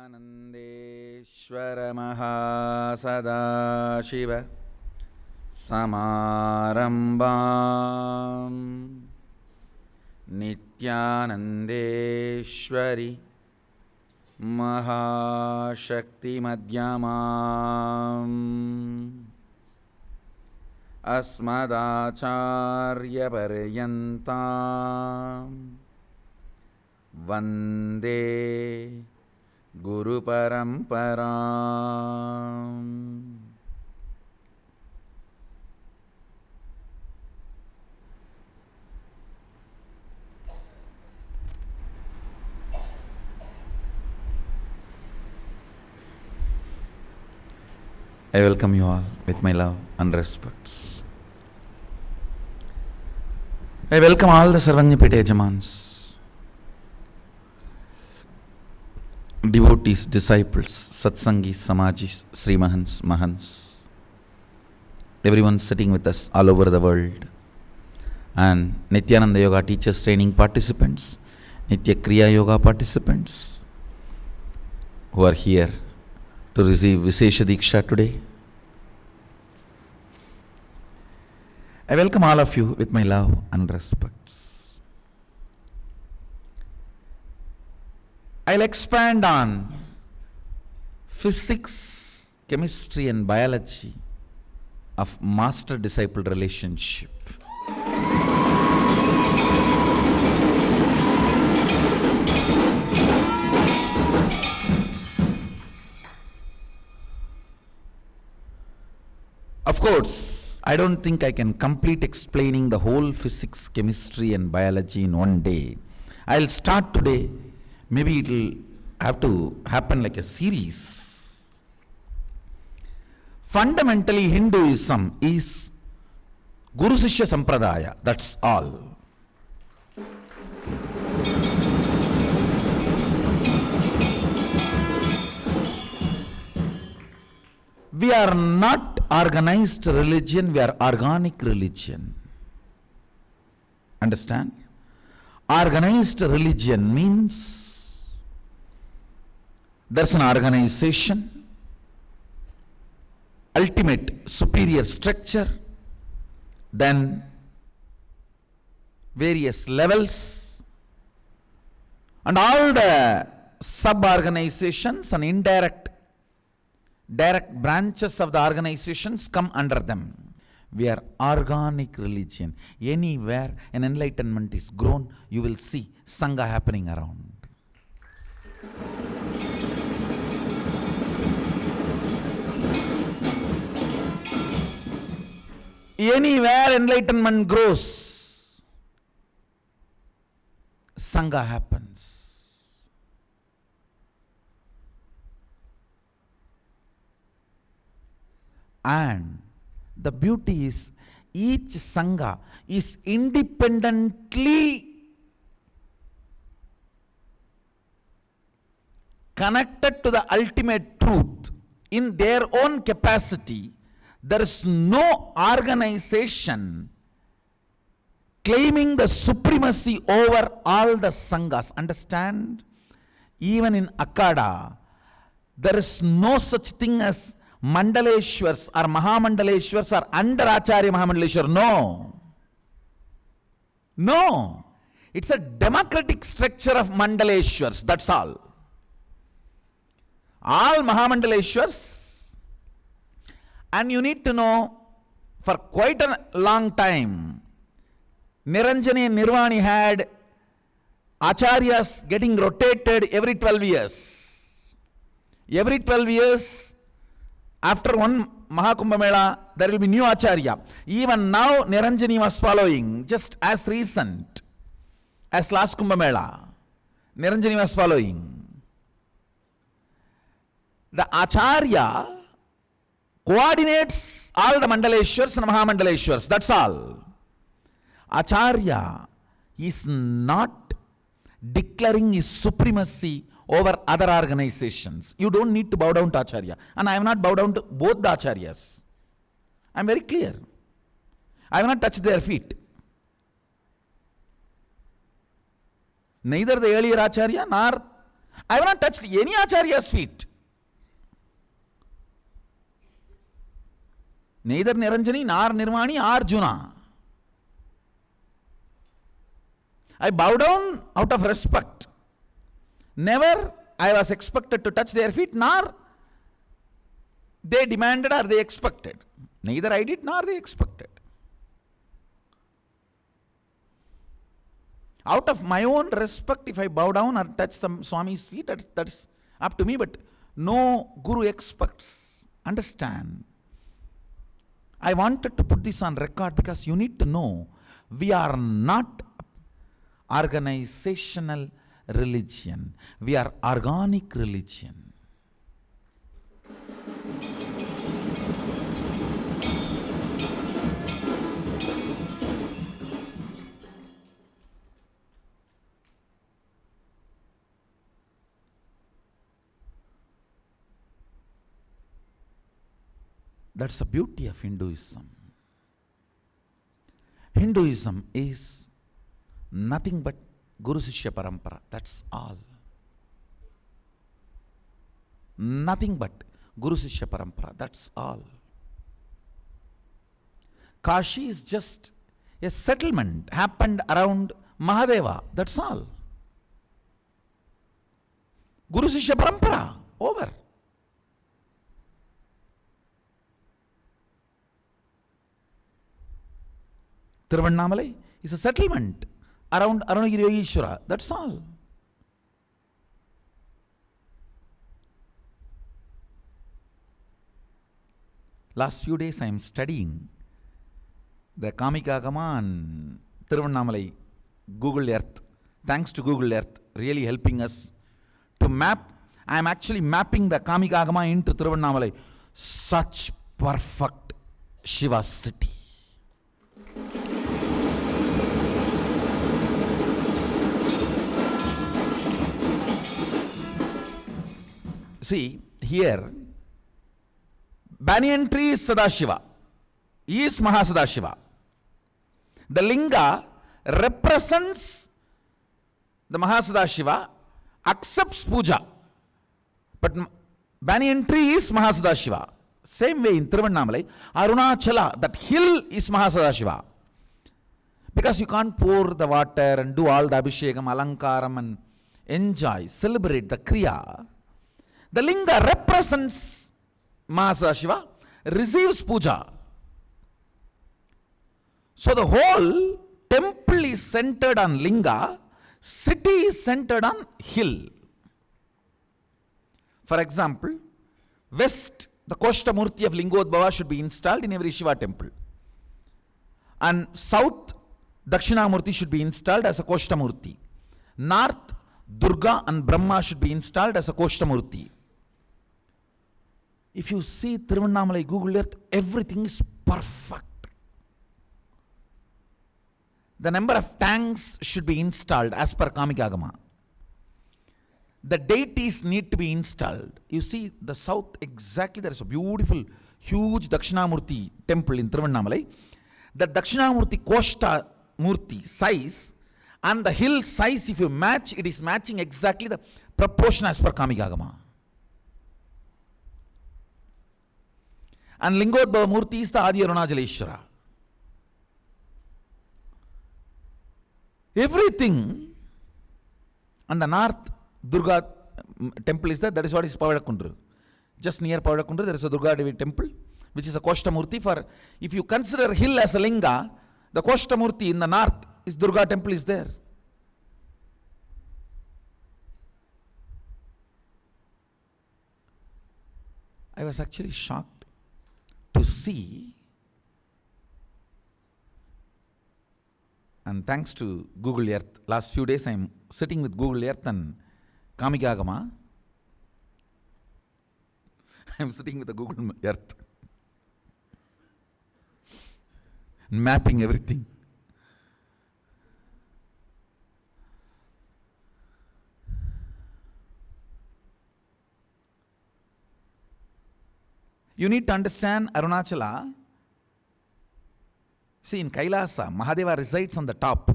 नित्यानन्देश्वर महासदाशिव समारम्भां नित्यानन्देश्वरि महाशक्तिमध्यमाम् अस्मदाचार्यपर्यन्तां वन्दे गुरुपरम्पराम्. I welcome you all with my love and respects. I welcome all the Sarvajñapeta Yajamans, devotees, disciples, satsangis, samajis, Sri Mahants, Mahants, everyone sitting with us all over the world, and Nityananda Yoga Teachers Training participants, Nitya Kriya Yoga participants who are here to receive Vishesha Diksha today. I welcome all of you with my love and respects. I'll expand on physics, chemistry and biology of master-disciple relationship. Of course, I don't think I can complete explaining the whole physics, chemistry and biology in one day. I'll start today. Maybe it'll have to happen like a series. Fundamentally, Hinduism is Guru Sishya Sampradaya. That's all. We are not organized religion, we are organic religion. Understand? Organized religion means there's an organization, ultimate superior structure, then various levels, and all the sub-organizations and direct branches of the organizations come under them. We are organic religion. Anywhere an enlightenment is grown, you will see Sangha happening around. Anywhere enlightenment grows, Sangha happens. And the beauty is, each Sangha is independently connected to the ultimate truth in their own capacity. There is no organization claiming the supremacy over all the Sanghas. Understand? Even in Akada, there is no such thing as Mandaleshwars or Mahamandaleshwars are under Acharya Mahamandaleshwar. No. It's a democratic structure of Mandaleshwars. That's all. All Mahamandaleshwars. And you need to know, for quite a long time, Niranjani and Nirvani had Acharyas getting rotated every 12 years. Every 12 years, after one Mahakumbha Mela, there will be new Acharya. Even now, Niranjani was following, just as recent as last Kumbha Mela. Niranjani was following. The Acharya coordinates all the Mandaleshwars and Mahamandaleshwars. That's all. Acharya is not declaring his supremacy over other organizations. You don't need to bow down to Acharya. And I have not bowed down to both the Acharyas. I am very clear. I have not touched their feet. Neither the earlier Acharya nor I have not touched any Acharya's feet. Neither Niranjani nor Nirvani or Arjuna. I bow down out of respect. Never I was expected to touch their feet, nor they demanded or they expected. Neither I did nor they expected. Out of my own respect, if I bow down or touch some Swami's feet, that's up to me, but no Guru expects. Understand? I wanted to put this on record because you need to know we are not organizational religion. We are organic religion. That's the beauty of Hinduism. Hinduism is nothing but Guru Sishya Parampara. That's all. Nothing but Guru Sishya Parampara. That's all. Kashi is just a settlement happened around Mahadeva. That's all. Guru Sishya Parampara. Over. Tiruvannamalai is a settlement around Arunagiri Yogeshwara. That's all. Last few days I am studying the Kamika Agama and Tiruvannamalai Google Earth. Thanks to Google Earth, really helping us to map. I am actually mapping the Kamika Agama into Tiruvannamalai. Such perfect Shiva city. See, here, banyan tree is Sadashiva. He is Mahasadashiva. The linga represents the Mahasadashiva, accepts puja. But banyan tree is Mahasadashiva. Same way in Tiruvannamalai, Arunachala, that hill is Mahasadashiva. Because you can't pour the water and do all the Abhishekam, Alankaram and enjoy, celebrate the Kriya. The linga represents Mahasadashiva, receives puja. So the whole temple is centered on linga, city is centered on hill. For example, west, the Koshtamurti of Lingodbhava should be installed in every Shiva temple. And south, Dakshinamurti should be installed as a Koshtamurti. North, Durga and Brahma should be installed as a Koshtamurti. If you see Tiruvannamalai Google Earth, everything is perfect. The number of tanks should be installed as per Kamika Agama. The deities need to be installed. You see the south exactly, there is a beautiful, huge Dakshinamurti temple in Tiruvannamalai. The Dakshinamurti Koshta Murti size and the hill size, if you match, it is matching exactly the proportion as per Kamika Agama. And Lingodbhava Murti is the Adi Arunachaleshwara. Everything on the north, Durga temple is there. That is what is Pavadakundru. Just near Pavadakundru, there is a Durga Devi temple, which is a Koshtamurti. For if you consider hill as a linga, the Koshtamurti in the north is Durga temple is there. I was actually shocked to see, and thanks to Google Earth, last few days I am sitting with Google Earth and Kamika Agama. I am sitting with the Google Earth, mapping everything. You need to understand Arunachala. See, in Kailasa, Mahadeva resides on the top.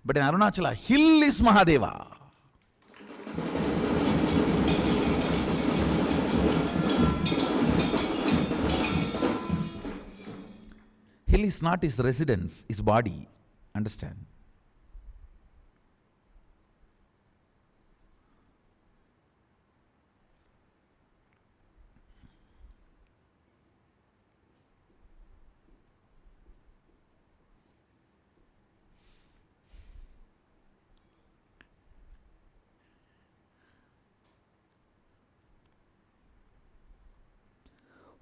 But in Arunachala, hill is Mahadeva. Hill is not his residence, his body. Understand?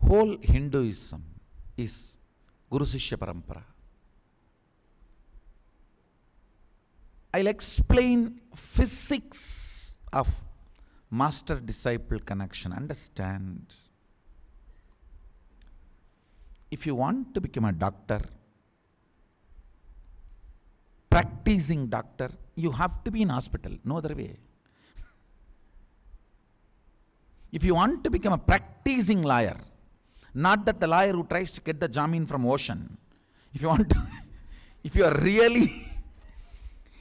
Whole Hinduism is Guru Sishya Parampara. I'll explain physics of master-disciple connection. Understand? If you want to become a doctor, practicing doctor, you have to be in hospital. No other way. If you want to become a practicing lawyer, not that the lawyer who tries to get the jamin from ocean. If you are really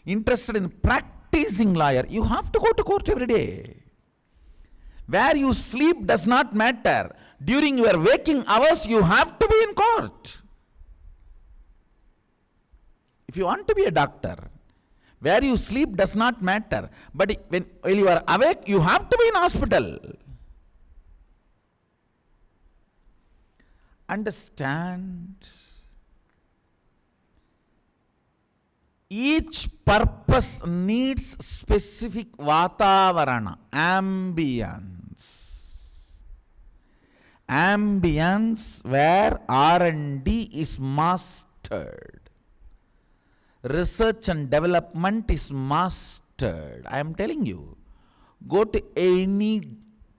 interested in practicing lawyer, you have to go to court every day. Where you sleep does not matter. During your waking hours, you have to be in court. If you want to be a doctor, where you sleep does not matter. But while you are awake, you have to be in hospital. Understand? Each purpose needs specific vatavarana, ambience. Ambience where R&D is mastered. Research and development is mastered. I am telling you, go to any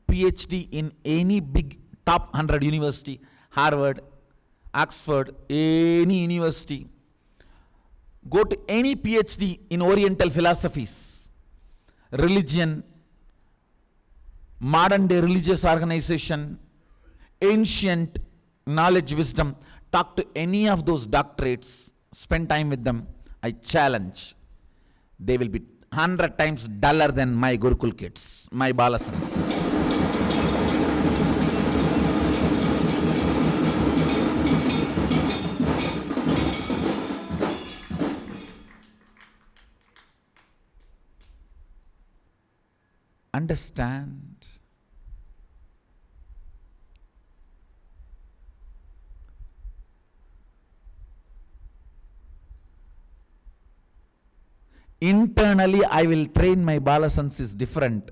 PhD in any big top 100 university, Harvard, Oxford, any university. Go to any PhD in Oriental philosophies, religion, modern day religious organization, ancient knowledge, wisdom. Talk to any of those doctorates, spend time with them. I challenge, they will be 100 times duller than my Gurukul kids, my Balasans. Understand? Internally, I will train my Balasans is different.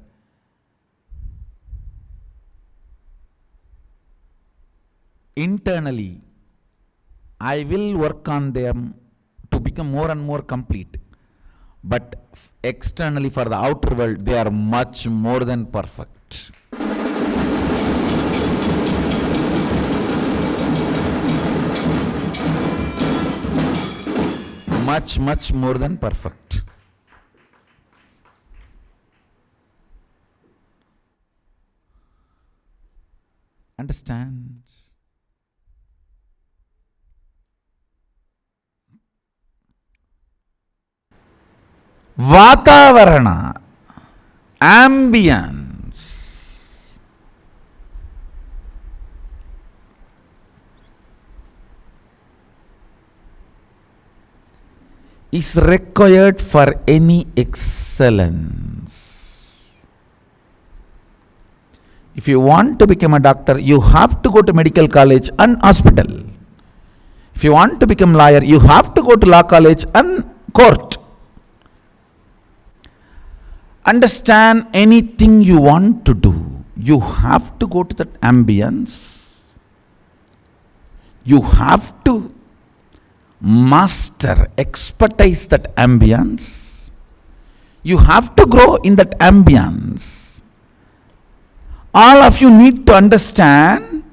Internally, I will work on them to become more and more complete. But externally, for the outer world, they are much more than perfect. Much, much more than perfect. Understand? Vatavarana, ambience. Is required for any excellence. If you want to become a doctor, you have to go to medical college and hospital. If you want to become lawyer, you have to go to law college and court. Understand, anything you want to do, you have to go to that ambience. You have to master, expertise that ambience. You have to grow in that ambience. All of you need to understand,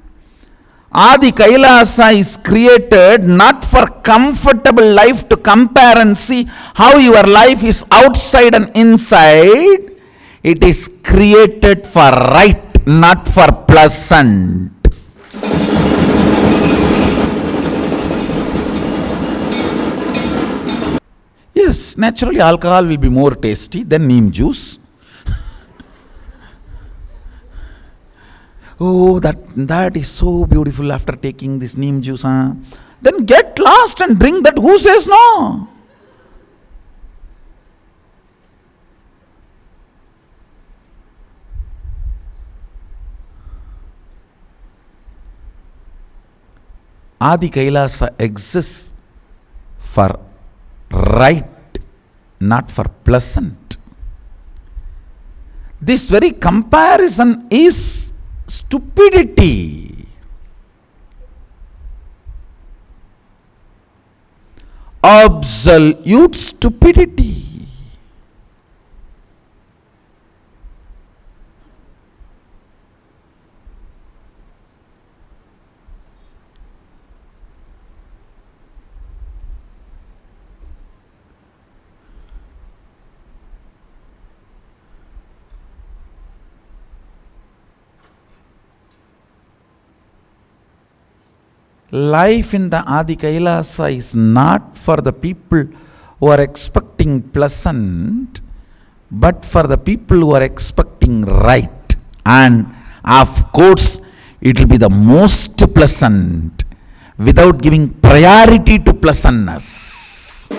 Adi Kailasa is created not for comfortable life to compare and see how your life is outside and inside. It is created for right, not for pleasant. Yes, naturally alcohol will be more tasty than neem juice. Oh, that is so beautiful after taking this neem juice. then get lost and drink that. Who says no? Adi Kailasa exists for right, not for pleasant. This very comparison is stupidity. Absolute stupidity. Life in the Adi Kailasa is not for the people who are expecting pleasant, but for the people who are expecting right. And of course, it will be the most pleasant without giving priority to pleasantness.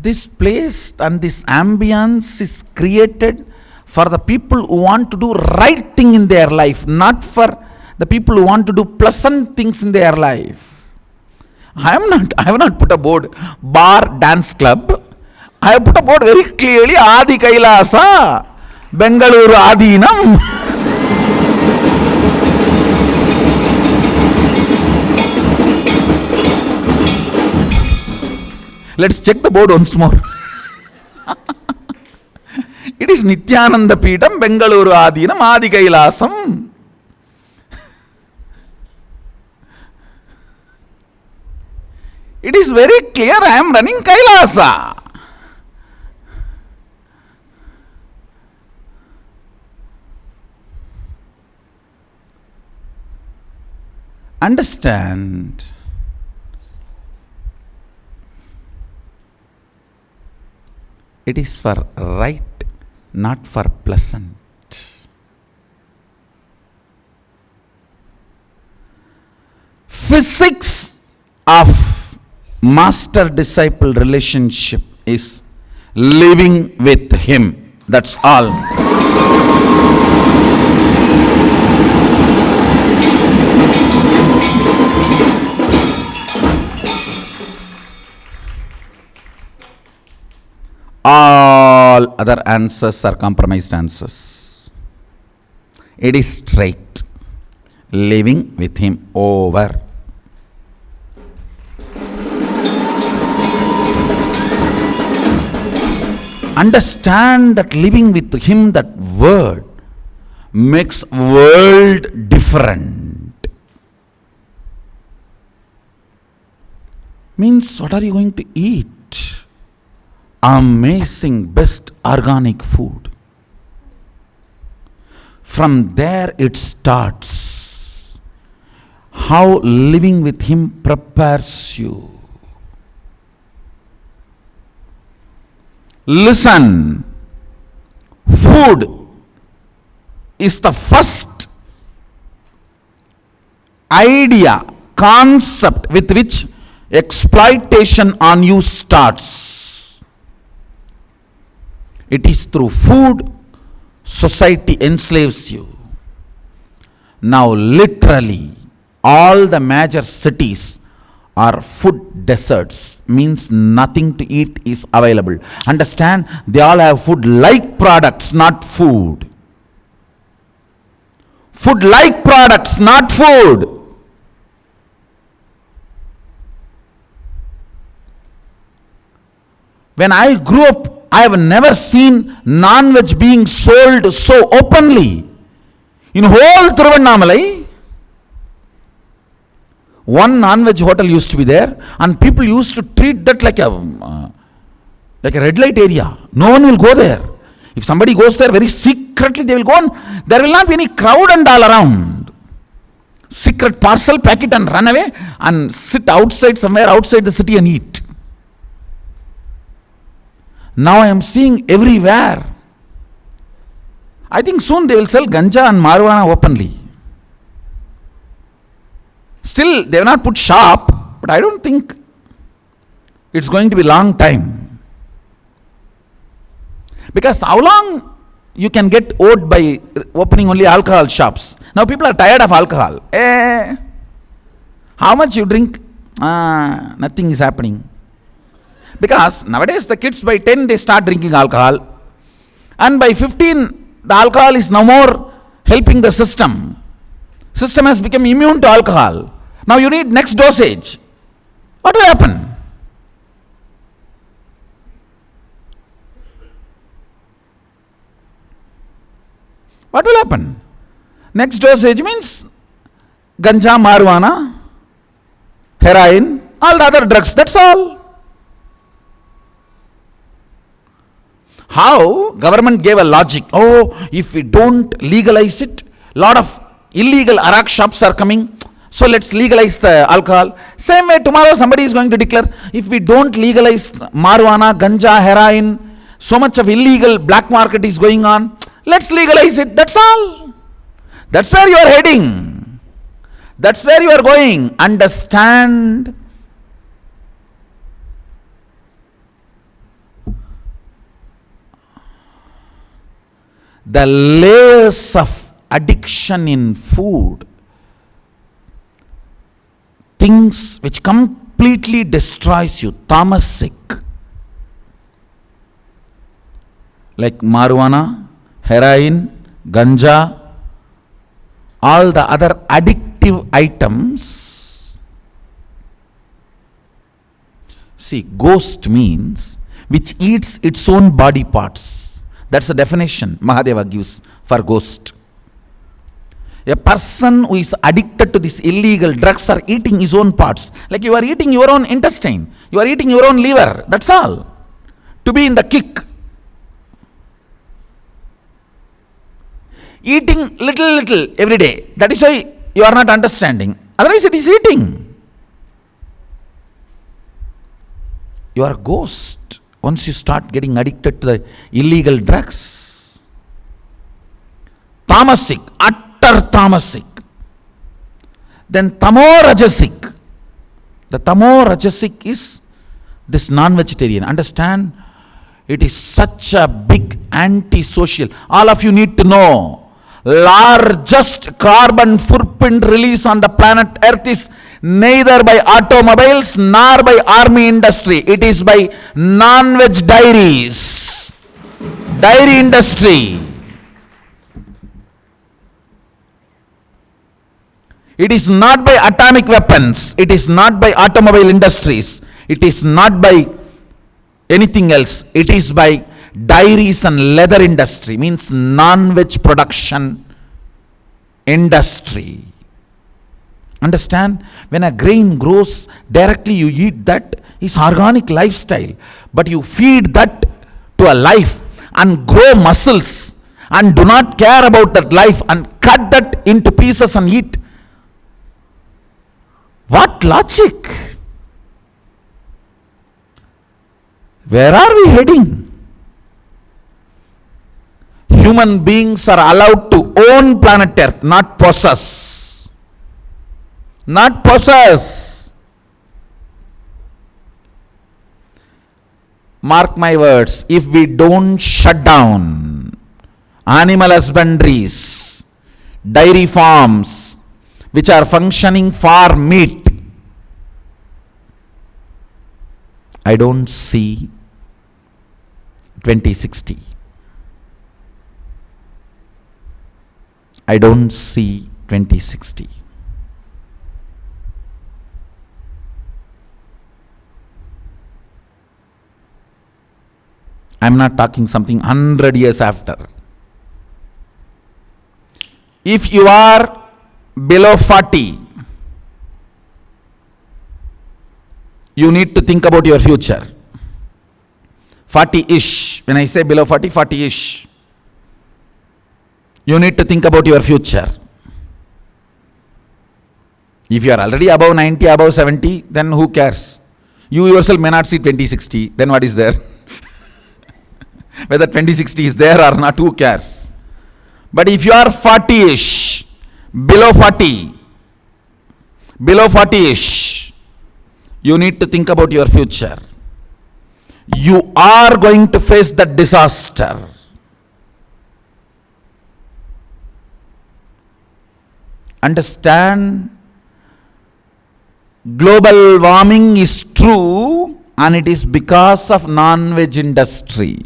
This place and this ambience is created for the people who want to do right thing in their life, not for the people who want to do pleasant things in their life. I have not put a board, bar dance club. I have put a board very clearly, Adi Kailasa, Bengaluru Adinam. Let's check the board once more. It is Nityananda Peetham, Bengaluru Adinam, Adi Kailasam. It is very clear I am running Kailasa. Understand. It is for right, not for pleasant. Physics of master-disciple relationship is living with him. That's all. All other answers are compromised answers. It is straight. Living with him, over. Understand that living with him, that word, makes world different. Means, what are you going to eat? Amazing, best organic food. From there it starts. How living with him prepares you. Listen, food is the first idea, concept with which exploitation on you starts. It is through food society enslaves you. Now literally all the major cities are food deserts, means nothing to eat is available. Understand, they all have food like products, not food. Food like products, not food. When I grew up, I have never seen non-veg being sold so openly. In whole Thiruvannamalai, one non-veg hotel used to be there, and people used to treat that like a red light area. No one will go there. If somebody goes there very secretly, they will go on. There will not be any crowd and all around. secret parcel, pack it and run away and sit outside, somewhere outside the city and eat. Now I am seeing everywhere. I think soon they will sell ganja and marijuana openly. Still, they have not put shop, but I don't think it's going to be long time. Because how long you can get owed by opening only alcohol shops? Now people are tired of alcohol. How much you drink? Nothing is happening. Because nowadays the kids by 10 they start drinking alcohol. And by 15 the alcohol is no more helping the system. System has become immune to alcohol. Now you need next dosage. What will happen? What will happen? Next dosage means ganja, marijuana, heroin, all the other drugs, that's all. How government gave a logic, if we don't legalize it, lot of illegal arak shops are coming, so let's legalize the alcohol. Same way tomorrow somebody is going to declare, if we don't legalize marijuana, ganja, heroin, so much of illegal black market is going on, let's legalize it, that's all. That's where you are heading. That's where you are going. Understand. The layers of addiction in food, things which completely destroys you, tamasic, like marijuana, heroin, ganja, all the other addictive items. See, ghost means which eats its own body parts. That's the definition Mahadeva gives for ghost. A person who is addicted to these illegal drugs are eating his own parts. Like you are eating your own intestine, you are eating your own liver, that's all. To be in the kick. Eating little every day. That is why you are not understanding. Otherwise it is eating. You are a ghost once you start getting addicted to the illegal drugs. Tamasic, utter tamasic. Then tamorajasic. The tamorajasic is this non-vegetarian. Understand? It is such a big anti-social. All of you need to know, largest carbon footprint release on the planet Earth is neither by automobiles nor by army industry. It is by non-veg dairies, dairy industry. It is not by atomic weapons. It is not by automobile industries. It is not by anything else. It is by dairies and leather industry, means non-veg production industry. Understand? When a grain grows, directly you eat that, is organic lifestyle. But you feed that to a life and grow muscles and do not care about that life and cut that into pieces and eat. What logic? Where are we heading? Human beings are allowed to own planet Earth, not possess. Not possess. Mark my words, if we don't shut down animal husbandries, dairy farms, which are functioning for meat, I don't see 2060. I don't see 2060. I'm not talking something 100 years after. If you are below 40, you need to think about your future. 40-ish. When I say below 40, 40-ish. You need to think about your future. If you are already above 90, above 70, then who cares? You yourself may not see 2060, then what is there? Whether 2060 is there or not, who cares? But if you are 40-ish, below 40-ish, you need to think about your future. You are going to face the disaster. Understand? Global warming is true, and it is because of non-veg industry.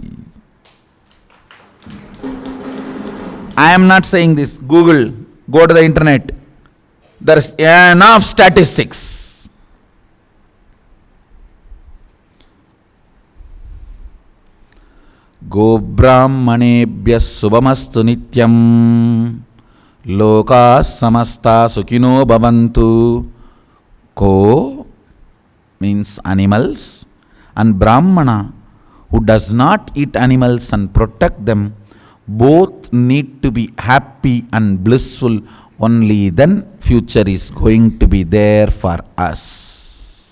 I am not saying this. Google, go to the internet. There is enough statistics. Go brahmanebhyah subhamastu nityam loka samasta sukhino bhavantu. Ko means animals, and Brahmana, who does not eat animals and protect them, both need to be happy and blissful. Only then future is going to be there for us.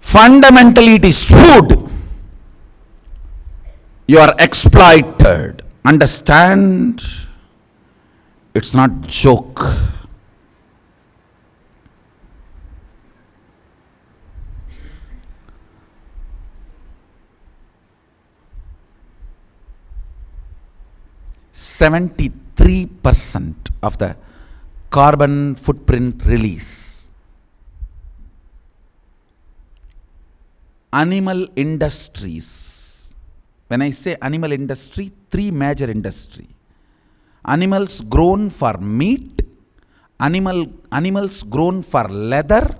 Fundamentally, it is food. You are exploited. Understand? It's not joke. %73% of the carbon footprint release. Animal industries. When I say animal industry, three major industry. Animals grown for meat, animals grown for leather,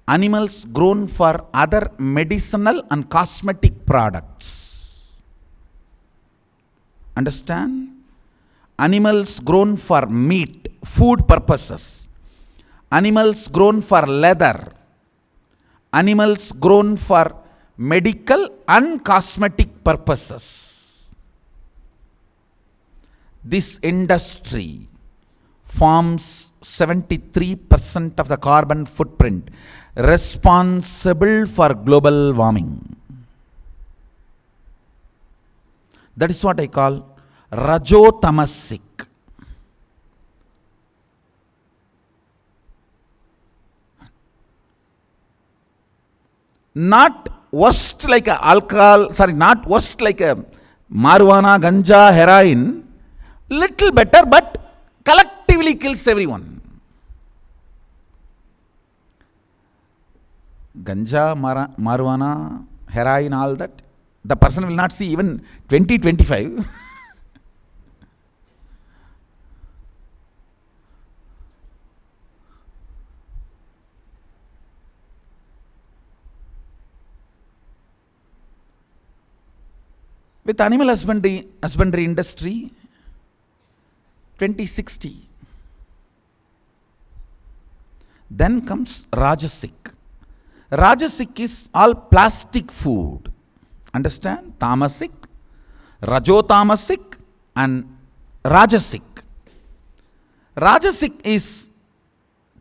animals grown for other medicinal and cosmetic products. Understand? Animals grown for meat, food purposes. Animals grown for leather. Animals grown for medical and cosmetic purposes. This industry forms 73% of the carbon footprint responsible for global warming. That is what I call rajotamasic. Not worst like a alcohol, not worst like a marijuana, ganja, heroin, little better, but collectively kills everyone. Ganja, marijuana, heroin, all that, the person will not see even 20-25. With animal husbandry industry, 2060. Then comes Rajasic. Rajasic is all plastic food. Understand? Tamasic, Rajotamasic and Rajasic. Rajasic is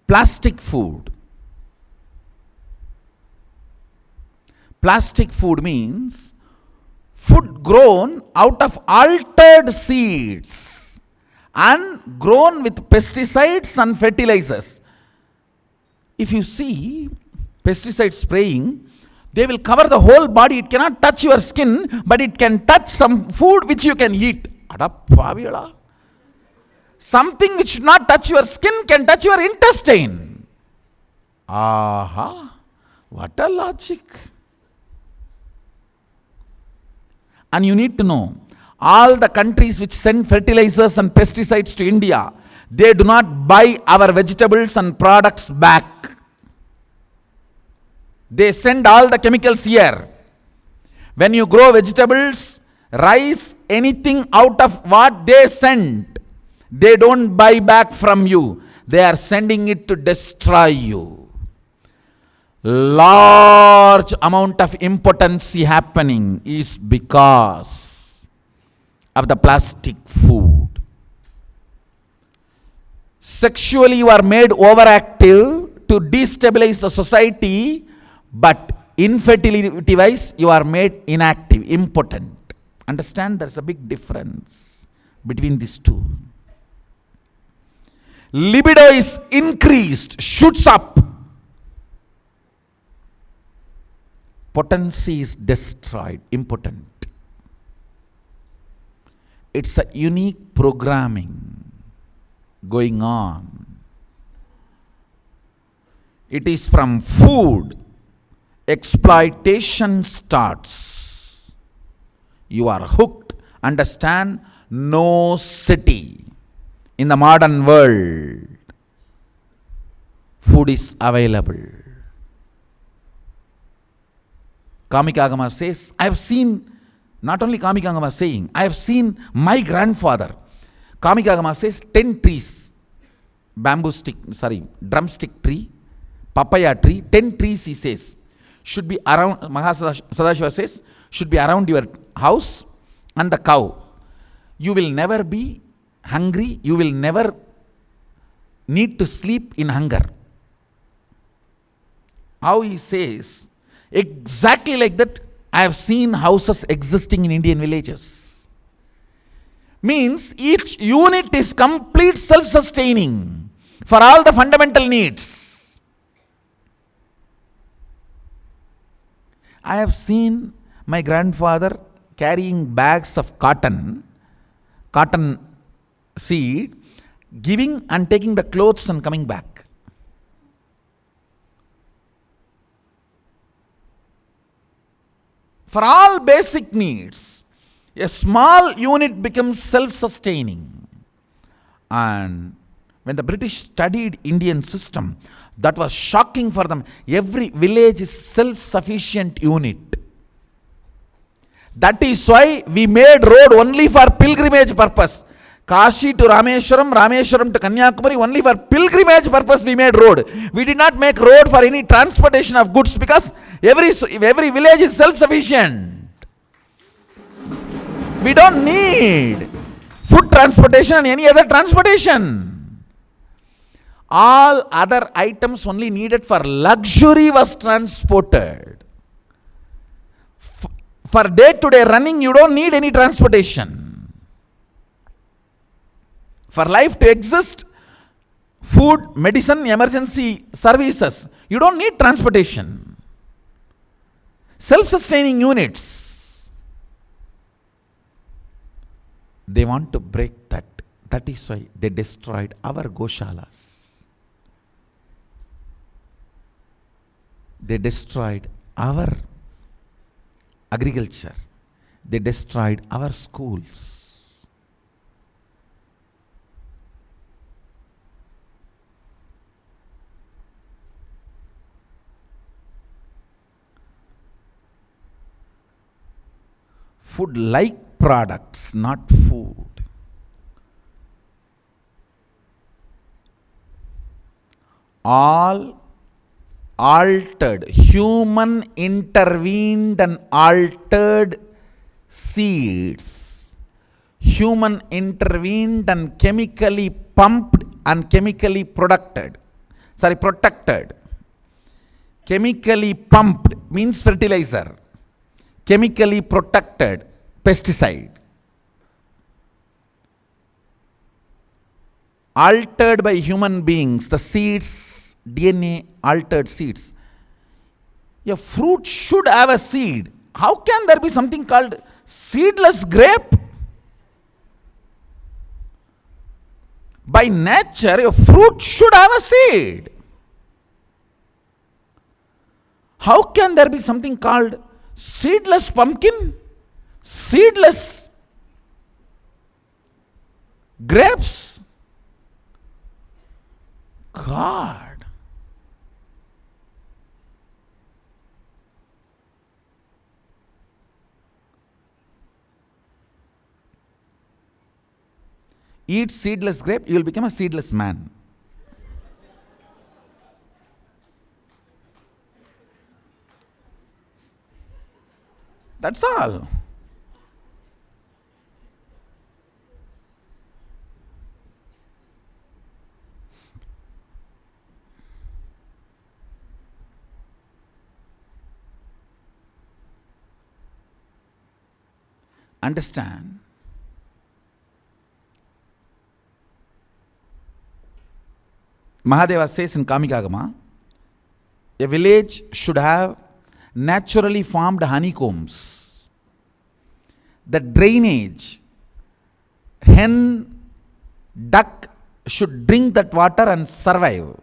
plastic food. Plastic food means food grown out of altered seeds and grown with pesticides and fertilizers. If you see pesticide spraying, they will cover the whole body. It cannot touch your skin, but it can touch some food which you can eat. Something which should not touch your skin can touch your intestine. Aha, what a logic. And you need to know, all the countries which send fertilizers and pesticides to India, they do not buy our vegetables and products back. They send all the chemicals here. When you grow vegetables, rice, anything out of what they send, they don't buy back from you. They are sending it to destroy you. Large amount of impotency happening is because of the plastic food. Sexually, you are made overactive to destabilize the society, but infertility wise, you are made inactive, impotent. Understand, there's a big difference between these two. Libido is increased, shoots up. Potency is destroyed, impotent. It's a unique programming going on. It is from food. Exploitation starts. You are hooked. Understand? No city in the modern world food is available. Kamikagama says, I have seen, not only Kamikagama saying, I have seen my grandfather. Kamikagama says 10 trees, drumstick tree, papaya tree, 10 trees he says, should be around, Sadashiva says, should be around your house and the cow. You will never be hungry, you will never need to sleep in hunger. How he says, exactly like that, I have seen houses existing in Indian villages. Means each unit is complete self-sustaining for all the fundamental needs. I have seen my grandfather carrying bags of cotton seed, giving and taking the clothes and coming back. For all basic needs, a small unit becomes self-sustaining. And when the British studied Indian system, that was shocking for them. Every village is self-sufficient unit. That is why we made road only for pilgrimage purpose. Kashi to Rameshwaram, Rameshwaram to Kanyakumari, only for pilgrimage purpose we made road. We did not make road for any transportation of goods because every village is self-sufficient. We don't need food transportation and any other transportation. All other items only needed for luxury was transported. For day-to-day running, you don't need any transportation. For life to exist, food, medicine, emergency services, you don't need transportation. Self-sustaining units. They want to break that. That is why they destroyed our Goshalas. They destroyed our agriculture. They destroyed our schools. Food-like products, not food. All altered, human intervened and altered seeds. Human intervened and chemically pumped and chemically protected. Chemically pumped means fertilizer. Chemically protected pesticide. Altered by human beings, the seeds, DNA altered seeds. A fruit should have a seed. How can there be something called seedless grape? By nature, a fruit should have a seed. How can there be something called seedless pumpkin? Seedless grapes? God. Eat seedless grape, you will become a seedless man. That's all. Understand? Mahadeva says in Kamikagama, a village should have naturally formed honeycombs. The drainage, hen, duck should drink that water and survive.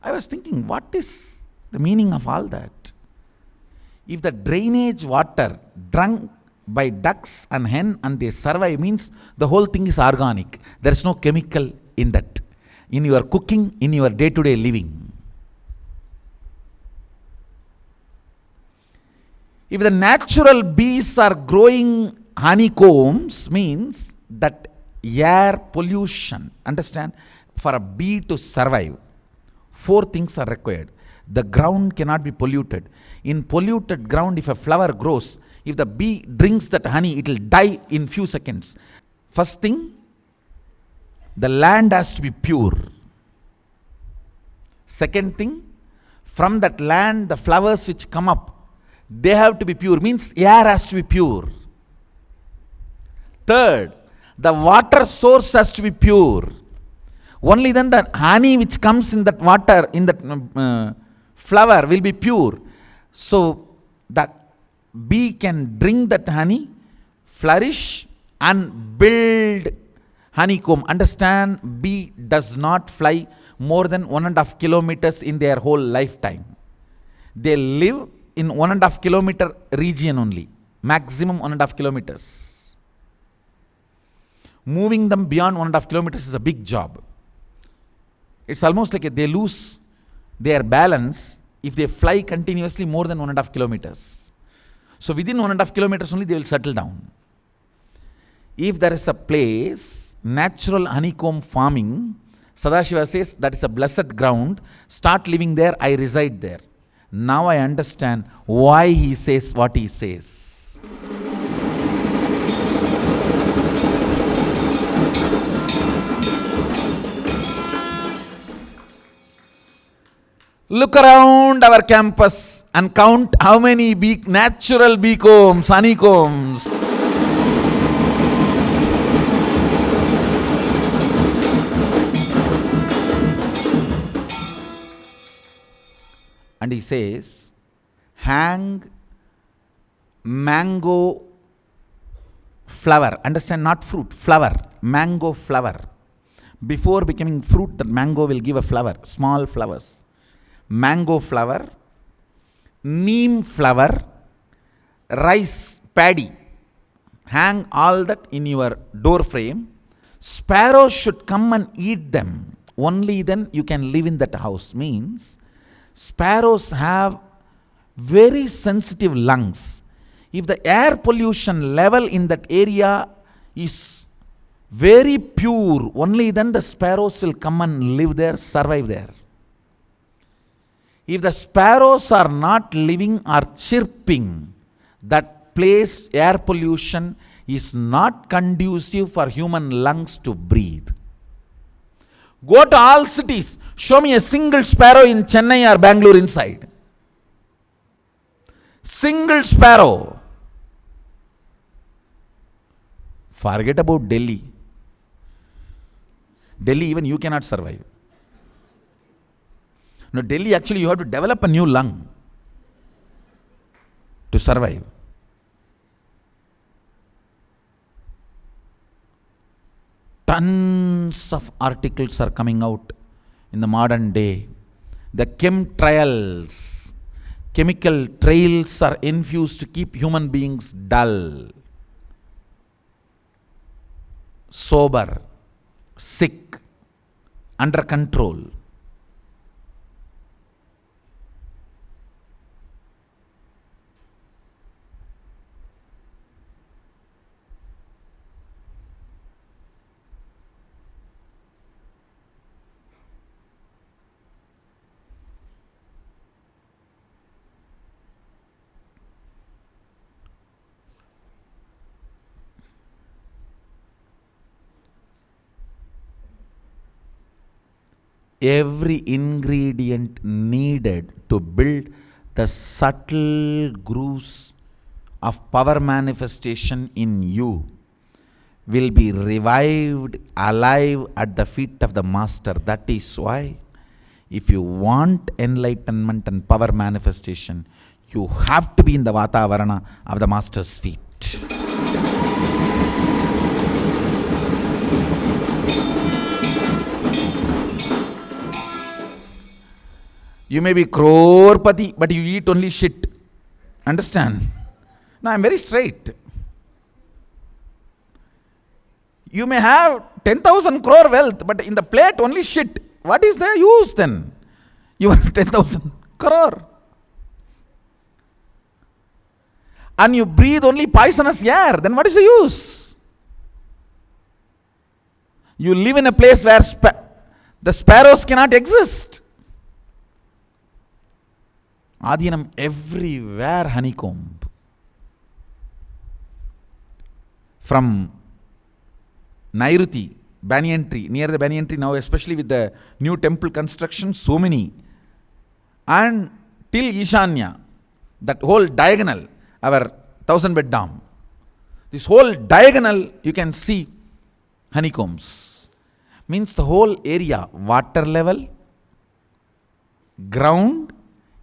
I was thinking, what is the meaning of all that? If the drainage water drunk by ducks and hen and they survive, means the whole thing is organic. There is no chemical in that, in your cooking, in your day-to-day living. If the natural bees are growing honeycombs, means that air pollution, understand, for a bee to survive, 4 things are required. The ground cannot be polluted. In polluted ground, if a flower grows, if the bee drinks that honey, it will die in few seconds. First thing, the land has to be pure. Second thing, from that land, the flowers which come up, they have to be pure, means air has to be pure. Third, the water source has to be pure. Only then the honey which comes in that water, in that flower will be pure. So the bee can drink that honey, flourish and build honeycomb. Understand, bee does not fly more than 1.5 kilometers in their whole lifetime. They live in 1.5 kilometer region only, maximum 1.5 kilometers. Moving them beyond 1.5 kilometers is a big job. It's almost like they lose their balance if they fly continuously more than 1.5 kilometers. So within 1.5 kilometers only they will settle down. If there is a place, natural honeycomb farming, Sadashiva says that is a blessed ground, start living there, I reside there. Now I understand why he says what he says. Look around our campus and count how many natural beecombs, honeycombs. And he says, hang mango flower. Understand, not fruit, flower. Mango flower. Before becoming fruit, the mango will give a flower, small flowers. Mango flower, neem flower, rice, paddy. Hang all that in your door frame. Sparrows should come and eat them. Only then you can live in that house. Means, sparrows have very sensitive lungs. If the air pollution level in that area is very pure, only then the sparrows will come and live there, survive there. If the sparrows are not living or chirping, that place, air pollution is not conducive for human lungs to breathe. Go to all cities, show me a single sparrow in Chennai or Bangalore inside. Single sparrow. Forget about Delhi. Delhi, even you cannot survive. No, Delhi, actually you have to develop a new lung to survive. Tons of articles are coming out in the modern day. The chemtrails, chemical trails are infused to keep human beings dull, sober, sick, under control. Every ingredient needed to build the subtle grooves of power manifestation in you will be revived alive at the feet of the Master. That is why, if you want enlightenment and power manifestation, you have to be in the Vatavarana of the Master's feet. You may be crorepati, but you eat only shit. Understand? No, I'm very straight. You may have 10,000 crore wealth, but in the plate only shit. What is the use then? You are 10,000 crore. And you breathe only poisonous air, then what is the use? You live in a place where the sparrows cannot exist. Adhinam everywhere, honeycomb. From Nairuti, banyan tree, near the banyan tree now, especially with the new temple construction, so many. And till Ishanya, that whole diagonal, our 1000-bed dam. This whole diagonal, you can see honeycombs. Means the whole area, water level, ground,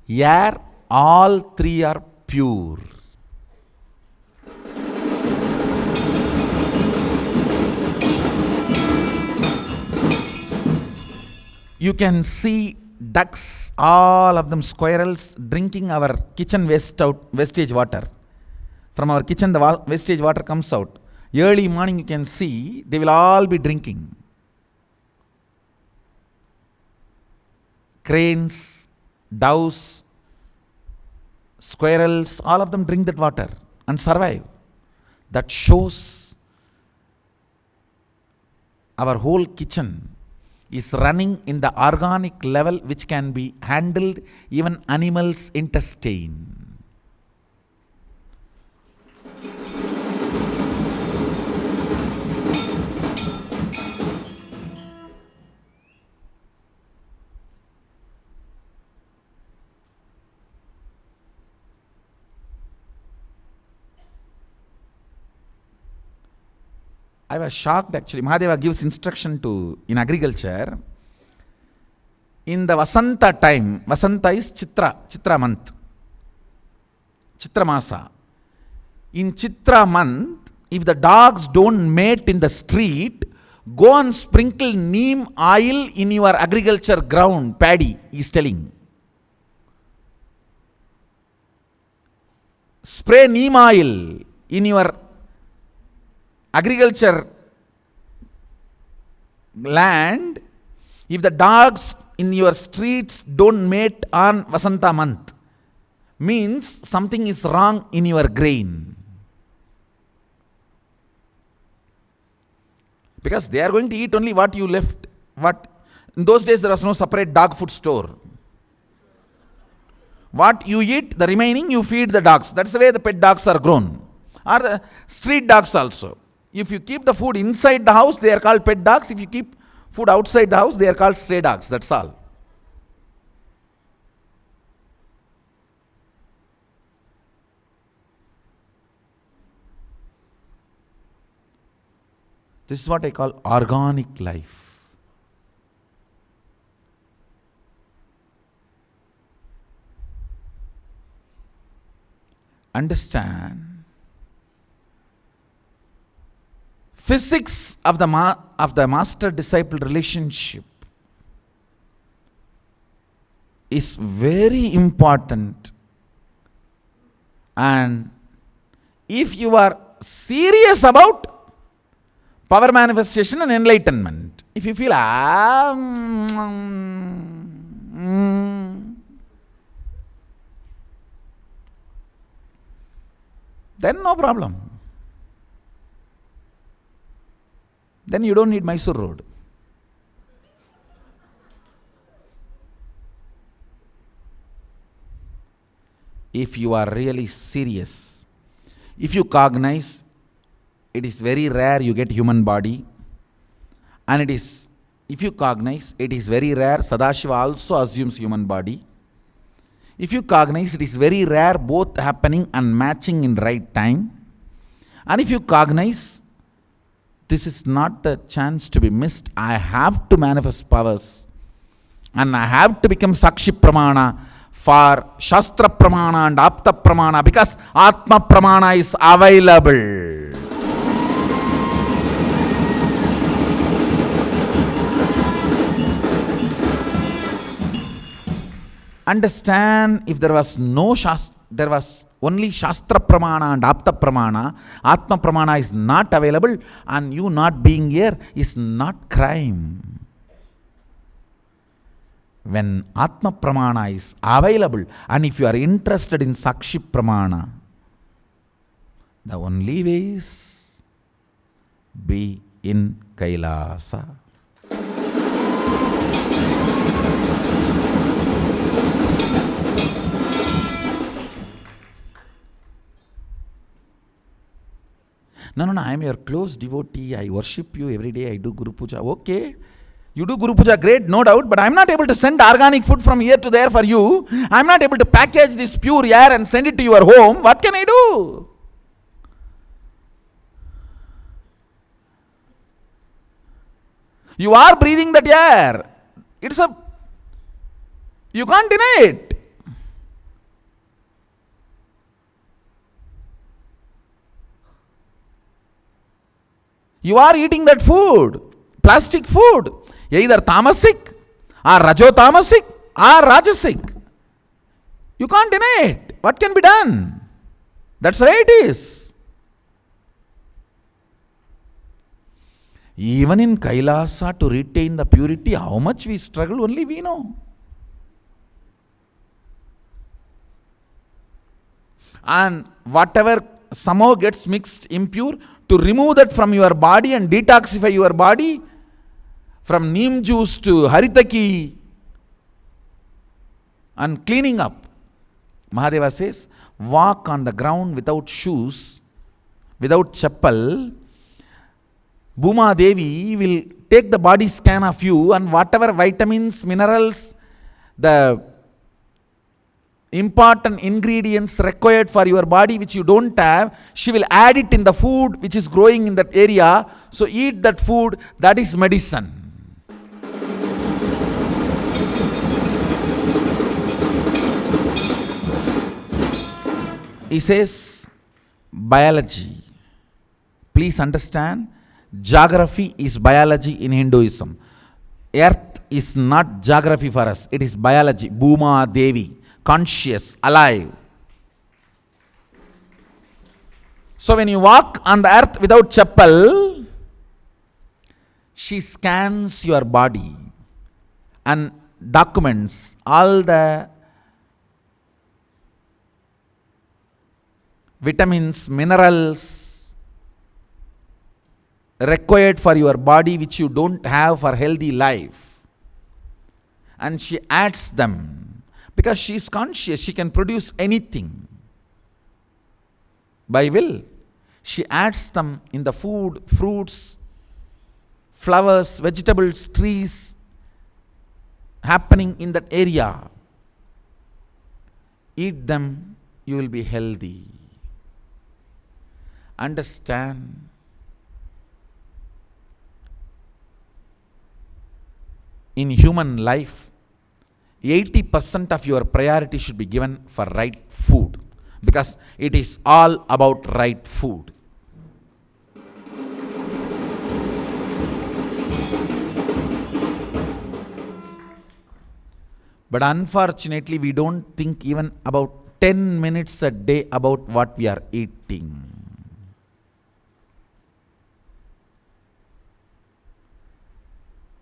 air, all three are pure. You can see ducks, all of them squirrels, drinking our kitchen wastage water. From our kitchen, the wastage water comes out. Early morning, you can see they will all be drinking. Cranes, doves, squirrels, all of them drink that water and survive. That shows our whole kitchen is running in the organic level which can be handled even animals' intestine. I was shocked actually. Mahadeva gives instruction in agriculture. In the Vasanta time, Vasanta is Chitra month, Chitra Masa. In Chitra month, if the dogs don't mate in the street, go and sprinkle neem oil in your agriculture ground, paddy, he is telling. Spray neem oil in your agriculture land if the dogs in your streets don't mate on Vasanta month. Means something is wrong in your grain. Because they are going to eat only what you left. In those days there was no separate dog food store. What you eat, the remaining you feed the dogs. That's the way the pet dogs are grown. Or the street dogs also. If you keep the food inside the house, they are called pet dogs. If you keep food outside the house, they are called stray dogs. That's all. This is what I call organic life. Understand? Physics of the master-disciple relationship is very important. And if you are serious about power manifestation and enlightenment, if you feel, then no problem. Then you don't need Mysore Road. If you are really serious, if you cognize, it is very rare you get human body. And if you cognize, it is very rare, Sadashiva also assumes human body. If you cognize, it is very rare both happening and matching in right time. And if you cognize, this is not the chance to be missed. I have to manifest powers. And I have to become Sakshi Pramana for Shastra Pramana and Apta Pramana, because Atma Pramana is available. Understand, if there was no Shastra, there was only Shastra Pramana and Apta Pramana, Atma Pramana is not available, and you not being here is not crime. When Atma Pramana is available, and if you are interested in Sakshi Pramana, the only way is be in Kailasa. No, I am your close devotee. I worship you every day. I do Guru Puja. Okay. You do Guru Puja, great, no doubt, but I am not able to send organic food from here to there for you. I am not able to package this pure air and send it to your home. What can I do? You are breathing that air. You can't deny it. You are eating that food, plastic food, either tamasic or rajotamasic or rajasic. You can't deny it. What can be done? That's the way it is. Even in Kailasa, to retain the purity, how much we struggle, only we know. And whatever somehow gets mixed impure, to remove that from your body and detoxify your body, from neem juice to haritaki, and cleaning up. Mahadeva says, walk on the ground without shoes, without chappal. Bhuma Devi will take the body scan of you, and whatever vitamins, minerals, the important ingredients required for your body which you don't have, she will add it in the food which is growing in that area. So eat that food, that is medicine. He says, biology. Please understand, geography is biology in Hinduism. Earth is not geography for us, it is biology. Bhuma Devi, conscious, alive. So when you walk on the earth without chappal, she scans your body and documents all the vitamins, minerals required for your body which you don't have for healthy life. And she adds them. Because she is conscious, she can produce anything by will. She adds them in the food, fruits, flowers, vegetables, trees happening in that area. Eat them, you will be healthy. Understand, in human life, 80% of your priority should be given for right food, because it is all about right food. But unfortunately, we don't think even about 10 minutes a day about what we are eating.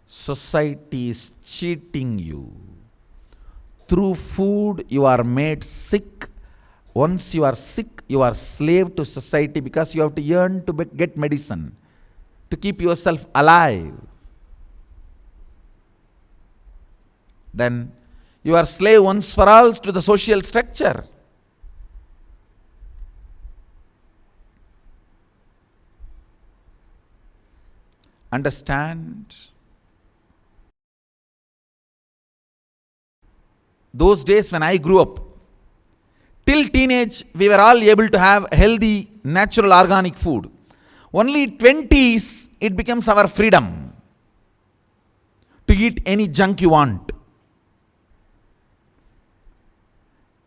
Society is cheating you. Through food, you are made sick. Once you are sick, you are slave to society, because you have to yearn to get medicine to keep yourself alive. Then you are slave once for all to the social structure. Understand? Those days when I grew up, Till teenage, we were all able to have healthy, natural, organic food. Only 20s, it becomes our freedom to eat any junk you want.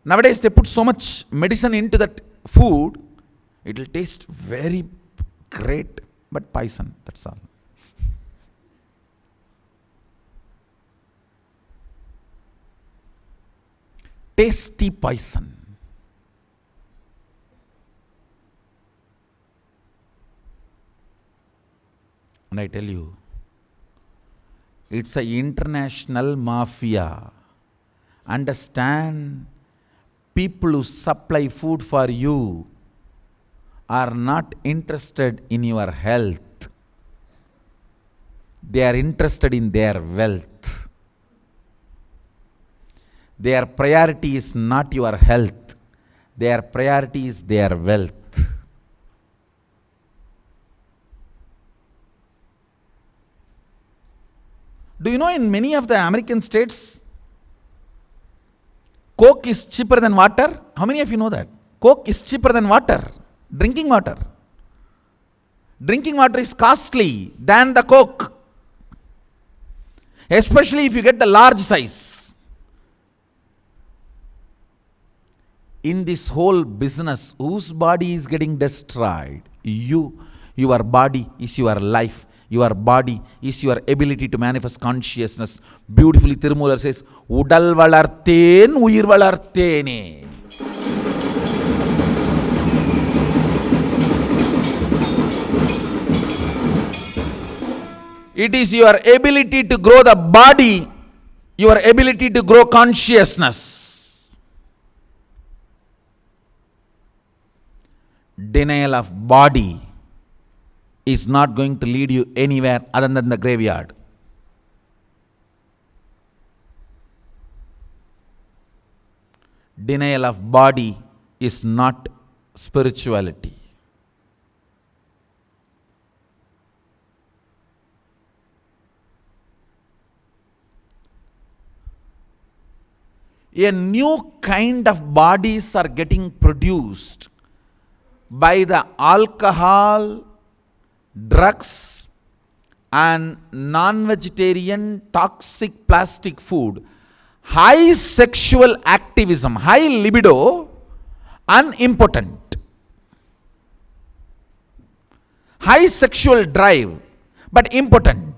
Nowadays, they put so much medicine into that food, it will taste very great, but poison, that's all. Tasty poison. And I tell you, it's an international mafia. Understand, people who supply food for you are not interested in your health. They are interested in their wealth. Their priority is not your health. Their priority is their wealth. Do you know in many of the American states, Coke is cheaper than water? How many of you know that? Coke is cheaper than water, drinking water. Drinking water is costly than the Coke, especially if you get the large size. In this whole business, whose body is getting destroyed? You. Your body is your life. Your body is your ability to manifest consciousness. Beautifully, Tirumular says, Udal valarthen, uyir valarthene. It is your ability to grow the body, your ability to grow consciousness. Denial of body is not going to lead you anywhere other than the graveyard. Denial of body is not spirituality. A new kind of bodies are getting produced by the alcohol, drugs, and non-vegetarian toxic plastic food. High sexual activism, high libido, unimportant. High sexual drive, but impotent.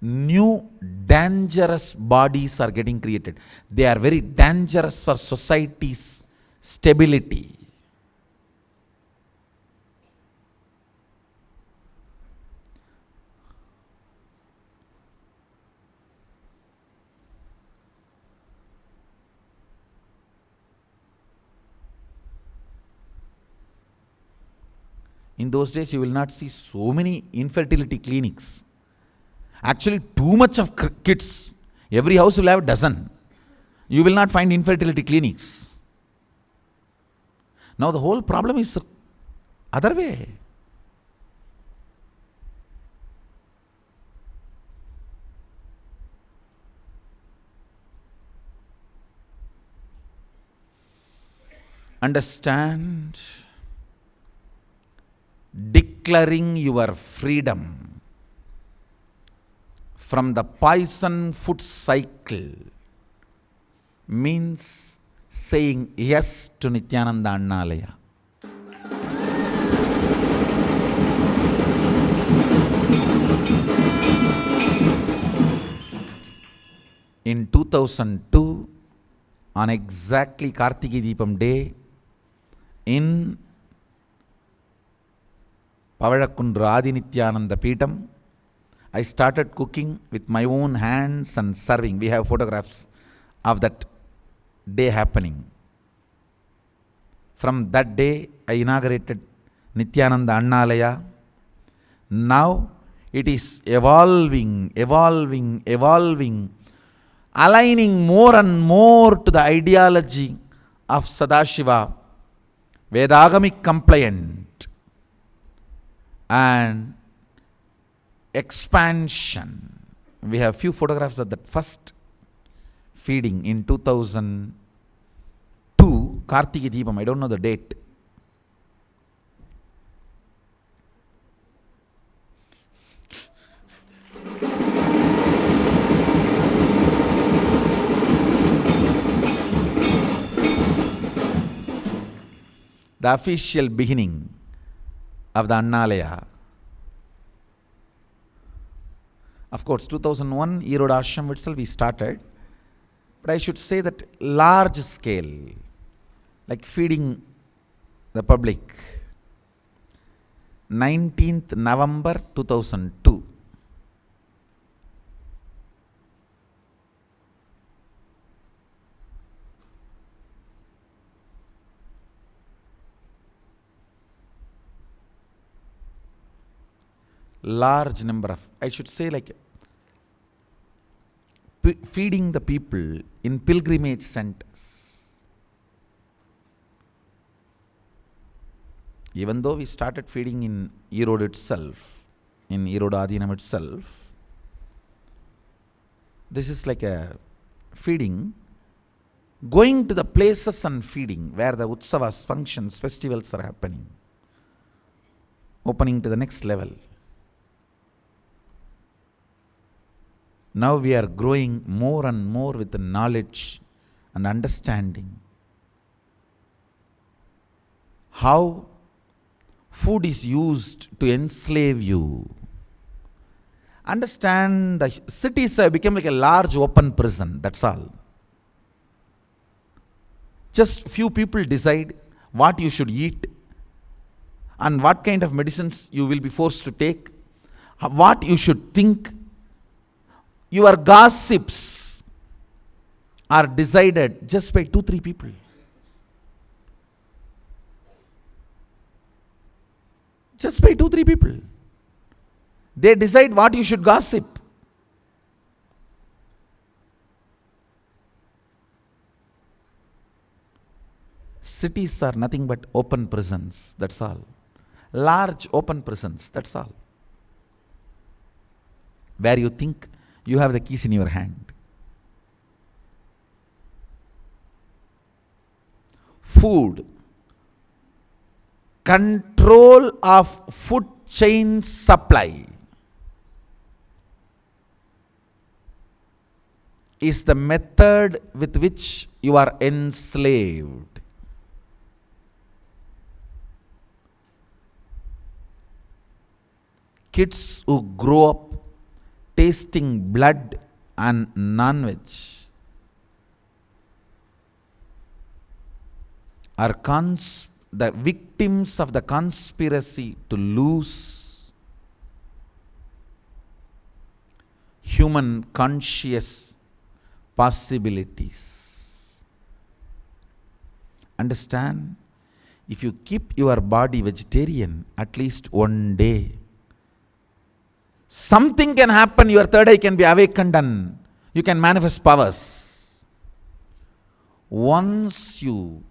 New dangerous bodies are getting created. They are very dangerous for society's stability. In those days, you will not see so many infertility clinics. Actually, too much of kids. Every house will have a dozen. You will not find infertility clinics. Now the whole problem is other way. Understand, declaring your freedom from the poison food cycle means saying yes to Nityananda Annalaya. In 2002, on exactly Kartiki Deepam day, in Pavadakundru Adi Nityananda Peetam, I started cooking with my own hands and serving. We have photographs of that day happening. From that day, I inaugurated Nityananda Annalaya. Now, it is evolving, aligning more and more to the ideology of Sadashiva, Vedagamic compliant, and expansion. We have few photographs of that first feeding in 2002, Kartiki Deepam, I don't know the date. The official beginning of the Annalaya. Of course, 2001, Erode Ashram itself we started. But I should say that large scale, like feeding the public, 19th November 2002. Large number of, I should say, like feeding the people in pilgrimage centers. Even though we started feeding in Erode itself, in Erode Adinam itself, this is like a feeding, going to the places and feeding where the utsavas, functions, festivals are happening, opening to the next level. Now we are growing more and more with the knowledge and understanding how food is used to enslave you. Understand the cities have become like a large open prison, that's all. Just few people decide what you should eat and what kind of medicines you will be forced to take, what you should think. Your gossips are decided just by 2-3 people. Just by 2-3 people. They decide what you should gossip. Cities are nothing but open prisons, that's all. Large open prisons, that's all. Where you think you have the keys in your hand. Food. Control of food chain supply is the method with which you are enslaved. Kids who grow up tasting blood and non-veg are the victims of the conspiracy to lose human conscious possibilities. Understand? If you keep your body vegetarian at least one day, something can happen, your third eye can be awakened and you can manifest powers. Once you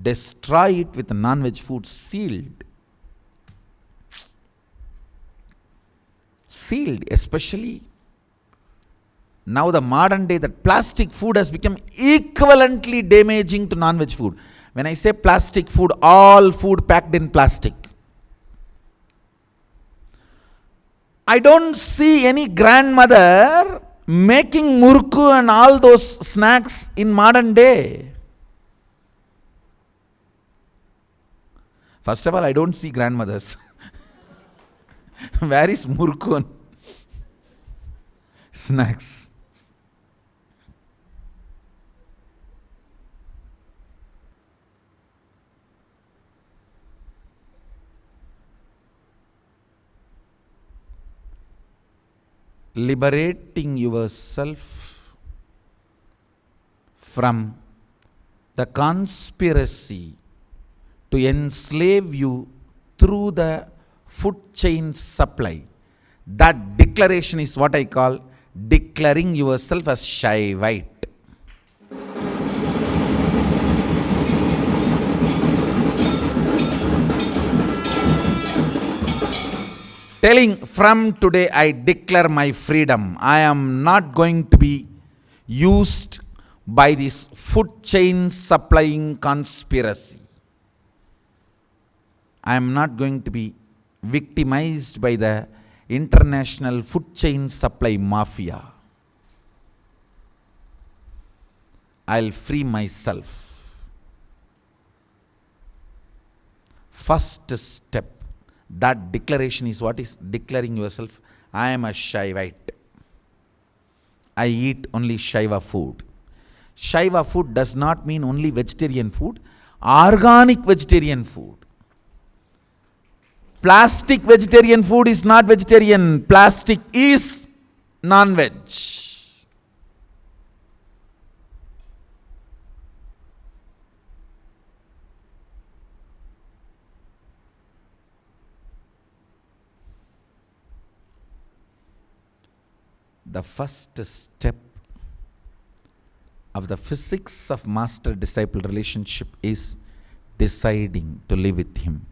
destroy it with non-veg food, sealed, especially now the modern day that plastic food has become equivalently damaging to non-veg food. When I say plastic food, all food packed in plastic. I don't see any grandmother making murku and all those snacks in modern day. First of all, I don't see grandmothers. Where is murku and snacks? Liberating yourself from the conspiracy to enslave you through the food chain supply. That declaration is what I call declaring yourself as Shaivite. Telling, from today I declare my freedom. I am not going to be used by this food chain supplying conspiracy. I am not going to be victimized by the international food chain supply mafia. I'll free myself. First step, that declaration is what is declaring yourself, I am a Shaivite. I eat only Shaiva food. Shaiva food does not mean only vegetarian food, organic vegetarian food. Plastic vegetarian food is not vegetarian. Plastic is non-veg. The first step of the physics of master-disciple relationship is deciding to live with him.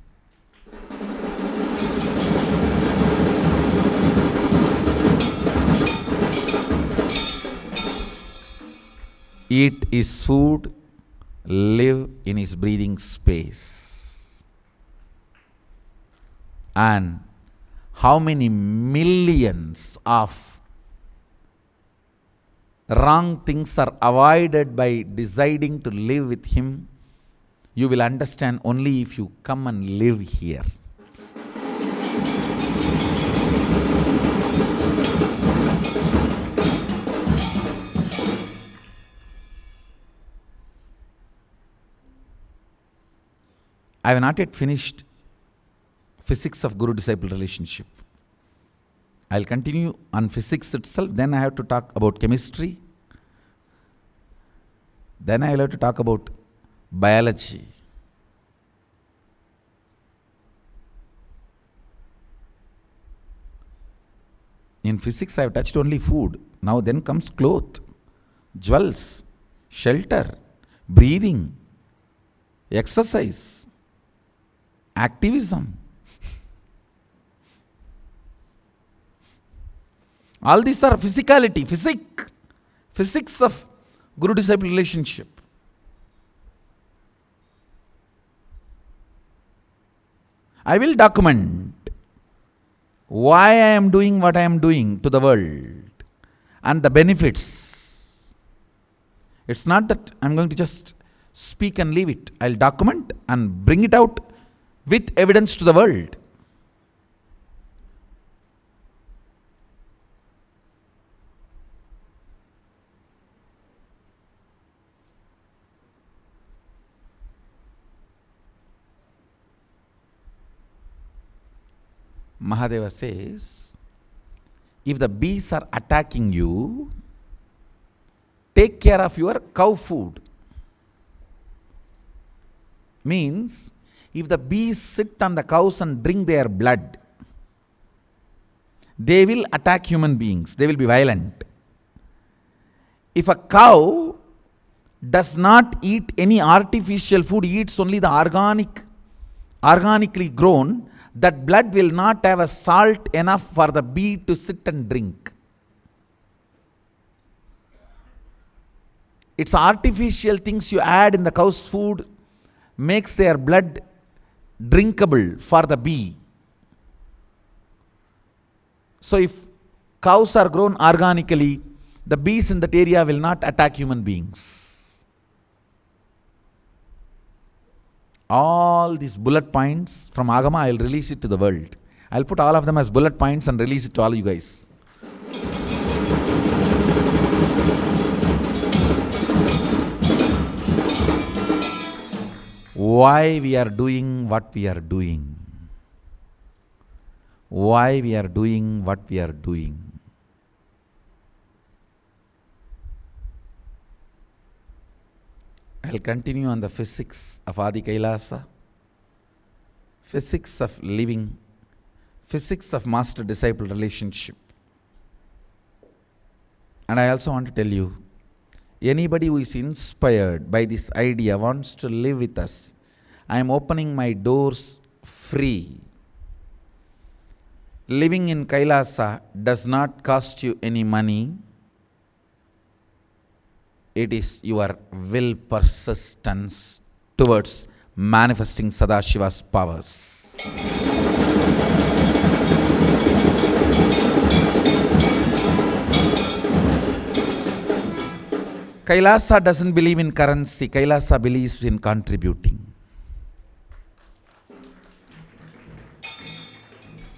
Eat his food, live in his breathing space. And how many millions of wrong things are avoided by deciding to live with him, you will understand only if you come and live here. I have not yet finished physics of Guru-disciple relationship. I'll continue on physics itself, then I have to talk about chemistry, then I will have to talk about biology. In physics I have touched only food. Now then comes cloth, jewels, shelter, breathing, exercise, activism. All these are physicality, physics of Guru-disciple relationship. I will document why I am doing what I am doing to the world and the benefits. It's not that I'm going to just speak and leave it. I'll document and bring it out with evidence to the world. Mahadeva says, if the bees are attacking you, take care of your cow food. Means, if the bees sit on the cows and drink their blood, they will attack human beings. They will be violent. If a cow does not eat any artificial food, eats only the organically grown, that blood will not have a salt enough for the bee to sit and drink. It's artificial things you add in the cow's food makes their blood drinkable for the bee. So if cows are grown organically, the bees in that area will not attack human beings. All these bullet points from Agama, I will release it to the world. I will put all of them as bullet points and release it to all you guys. Why we are doing what we are doing. Why we are doing what we are doing. I will continue on the physics of Adi Kailasa, physics of living, physics of master-disciple relationship. And I also want to tell you, anybody who is inspired by this idea, wants to live with us, I am opening my doors free. Living in Kailasa does not cost you any money. it is your will persistence towards manifesting Sadashiva's powers. Kailasa doesn't believe in currency. Kailasa believes in contributing.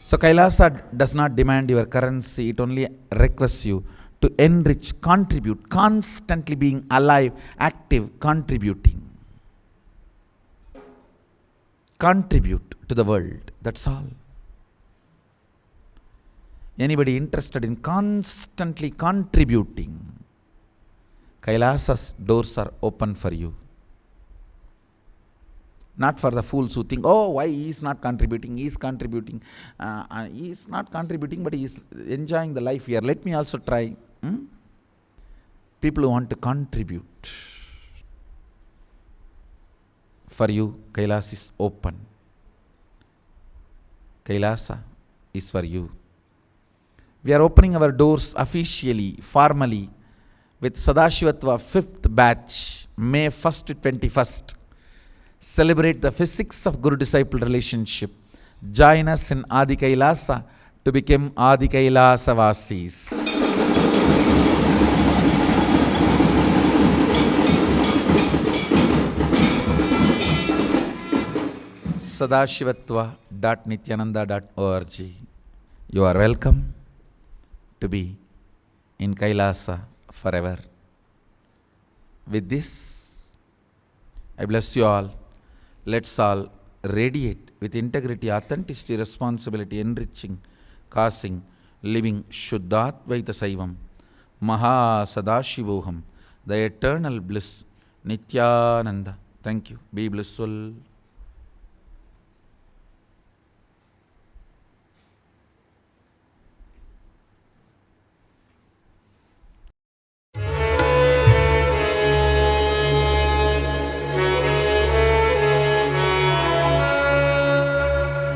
So Kailasa does not demand your currency. It only requests you to enrich, contribute, constantly being alive, active, contributing. Contribute to the world. That's all. Anybody interested in constantly contributing, Kailasa's doors are open for you. Not for the fools who think, oh, why he is not contributing? He is contributing. He is not contributing, but he is enjoying the life here. Let me also try. People who want to contribute. For you, Kailasa is open. Kailasa is for you. We are opening our doors officially, formally, with Sadashivatva 5th batch, May 1st to 21st. Celebrate the physics of Guru-disciple relationship. Join us in Adi Kailasa to become Adi Kailasa Vasis. Sadashivatva.nityananda.org. You are welcome to be in Kailasa forever. With this, I bless you all. Let's all radiate with integrity, authenticity, responsibility, enriching, causing, living Shuddhadvaita Saivam, Maha Sadashivoham, the eternal bliss, Nityananda. Thank you. Be blissful.